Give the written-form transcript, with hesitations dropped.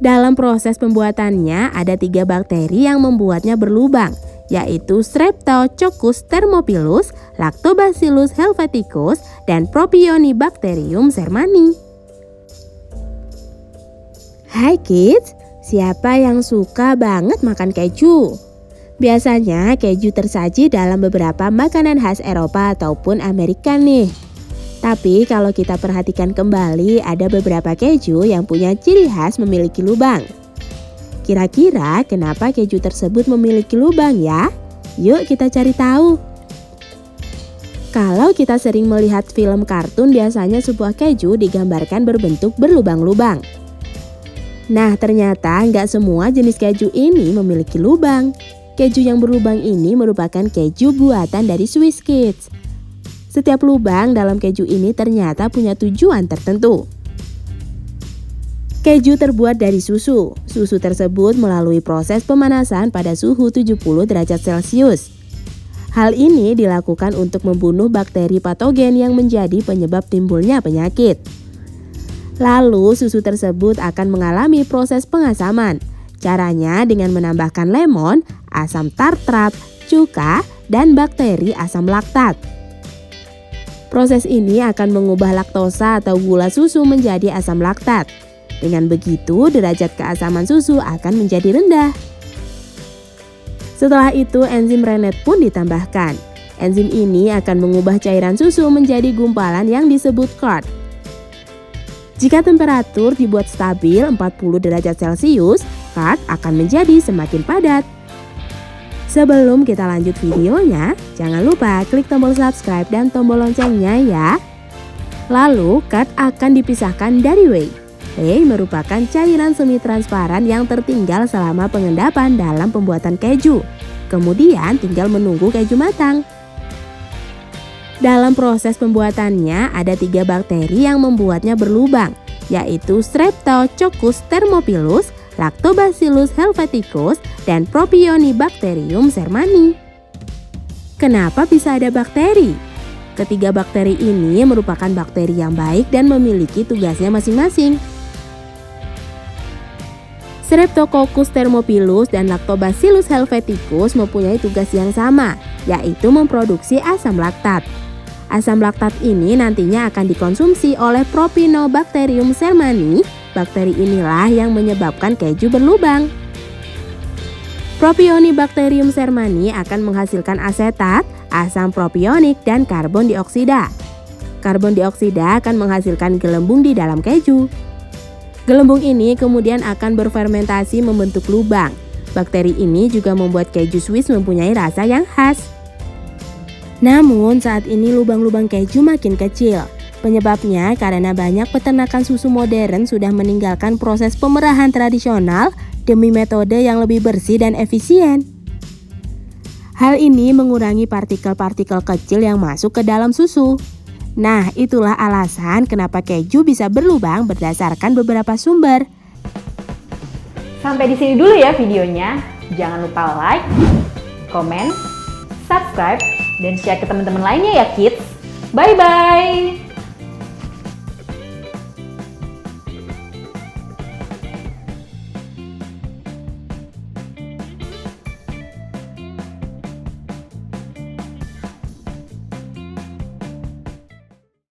Dalam proses pembuatannya ada 3 bakteri yang membuatnya berlubang, yaitu Streptococcus thermophilus, Lactobacillus helveticus, dan Propionibacterium sermani. Hai kids, siapa yang suka banget makan keju? Biasanya keju tersaji dalam beberapa makanan khas Eropa ataupun Amerika nih. Tapi kalau kita perhatikan kembali, ada beberapa keju yang punya ciri khas memiliki lubang. Kira-kira kenapa keju tersebut memiliki lubang ya? Yuk kita cari tahu. Kalau kita sering melihat film kartun, biasanya sebuah keju digambarkan berbentuk berlubang-lubang. Nah, ternyata nggak semua jenis keju ini memiliki lubang. Keju yang berlubang ini merupakan keju buatan dari Swiss Kids. Setiap lubang dalam keju ini ternyata punya tujuan tertentu. Keju terbuat dari susu. Susu tersebut melalui proses pemanasan pada suhu 70 derajat Celcius. Hal ini dilakukan untuk membunuh bakteri patogen yang menjadi penyebab timbulnya penyakit. Lalu susu tersebut akan mengalami proses pengasaman. Caranya dengan menambahkan lemon, asam tartrat, cuka, dan bakteri asam laktat. Proses ini akan mengubah laktosa atau gula susu menjadi asam laktat. Dengan begitu, derajat keasaman susu akan menjadi rendah. Setelah itu, enzim Rennet pun ditambahkan. Enzim ini akan mengubah cairan susu menjadi gumpalan yang disebut curd. Jika temperatur dibuat stabil 40 derajat Celcius, curd akan menjadi semakin padat. Sebelum kita lanjut videonya, jangan lupa klik tombol subscribe dan tombol loncengnya ya. Lalu, curd akan dipisahkan dari whey. Whey merupakan cairan semi transparan yang tertinggal selama pengendapan dalam pembuatan keju. Kemudian tinggal menunggu keju matang. Dalam proses pembuatannya ada 3 bakteri yang membuatnya berlubang, yaitu Streptococcus thermophilus, Lactobacillus helveticus, dan Propionibacterium sermani. Kenapa bisa ada bakteri? Ketiga bakteri ini merupakan bakteri yang baik dan memiliki tugasnya masing-masing. Streptococcus thermophilus dan Lactobacillus helveticus mempunyai tugas yang sama, yaitu memproduksi asam laktat. Asam laktat ini nantinya akan dikonsumsi oleh Propionibacterium sermani. Bakteri inilah yang menyebabkan keju berlubang. Propionibacterium sermani akan menghasilkan asetat, asam propionik, dan karbon dioksida. Karbon dioksida akan menghasilkan gelembung di dalam keju. Gelembung ini kemudian akan berfermentasi membentuk lubang. Bakteri ini juga membuat keju Swiss mempunyai rasa yang khas. Namun saat ini lubang-lubang keju makin kecil. Penyebabnya karena banyak peternakan susu modern sudah meninggalkan proses pemerahan tradisional demi metode yang lebih bersih dan efisien. Hal ini mengurangi partikel-partikel kecil yang masuk ke dalam susu. Nah, itulah alasan kenapa keju bisa berlubang berdasarkan beberapa sumber. Sampai di sini dulu ya videonya. Jangan lupa like, komen, subscribe, dan share ke teman-teman lainnya ya kids. Bye-bye!